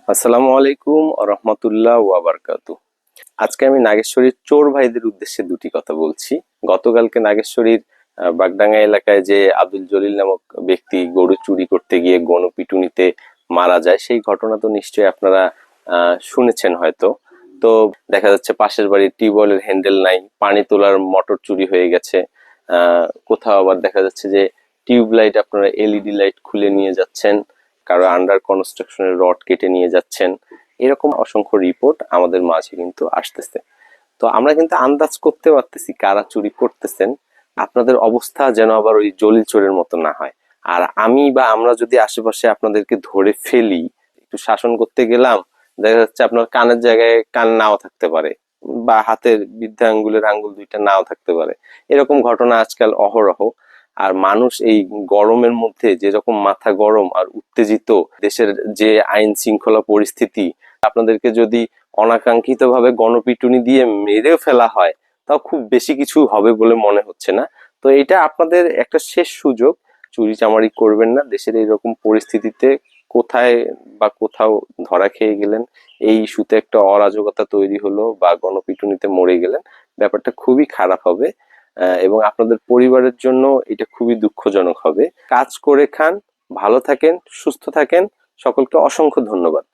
আসসালামু আলাইকুম রহমতুল্লাহ ওয়া বারাকাতুহু। আজকে আমি নাগেশ্বরীর চোর ভাইদের উদ্দেশ্যে দুটি কথা বলছি। গতকালকে নাগেশ্বরীর বাগডাঙ্গা এলাকায় যে আব্দুল জলিল নামক ব্যক্তি গরু চুরি করতে গিয়ে গণপিটুনিতে মারা যায়, সেই ঘটনা তো নিশ্চয়ই আপনারা শুনেছেন হয়তো। তো দেখা যাচ্ছে পাশের বাড়ির টিউবওয়েলের হ্যান্ডেল নাই, পানি তোলার মোটর চুরি হয়ে গেছে। কোথাও আবার দেখা যাচ্ছে যে টিউব লাইট আপনারা এলইডি লাইট খুলে নিয়ে যাচ্ছেন, কারো আন্ডার কনস্ট্রাকশনের রড কেটে নিয়ে যাচ্ছেন। এরকম অসংখ্য রিপোর্ট আমাদের মাঝে কিন্তু আসতেছে। তো আমরা কিন্তু আন্দাজ করতে পারতেছি কারা চুরি করতেছেন। আপনাদের অবস্থা যেন আবার ওই জলিল চোরের মতো না হয়। আর আমি বা আমরা যদি আশেপাশে আপনাদেরকে ধরে ফেলি, একটু শাসন করতে গেলাম, দেখা যাচ্ছে আপনার কানের জায়গায় কান নাও থাকতে পারে, বা হাতের বৃদ্ধা আঙ্গুলের আঙ্গুল দুইটা নাও থাকতে পারে। এরকম ঘটনা আজকাল অহরহ। আর মানুষ এই গরমের মধ্যে যেরকম মাথা গরম আর উত্তেজিত, দেশের যে আইন শৃঙ্খলা পরিস্থিতি, আপনাদেরকে যদি অনাকাঙ্ক্ষিত ভাবে গণপিটুনি দিয়ে মেরে ফেলা হয়, তাও খুব বেশি কিছু হবে বলে মনে হচ্ছে না। তো এটা আপনাদের একটা শেষ সুযোগ। চুরি চামারি করবেন না দেশের এইরকম পরিস্থিতিতে। কোথায় বা কোথাও ধরা খেয়ে গেলেন, এই ইস্যুতে একটা অরাজকতা তৈরি হলো বা গণপিটুনিতে মরে গেলেন, ব্যাপারটা খুবই খারাপ হবে। এবং আপনাদের পরিবারের জন্য এটা খুবই দুঃখজনক হবে। কাজ করে খান, ভালো থাকেন, সুস্থ থাকেন। সকলকে অসংখ্য ধন্যবাদ।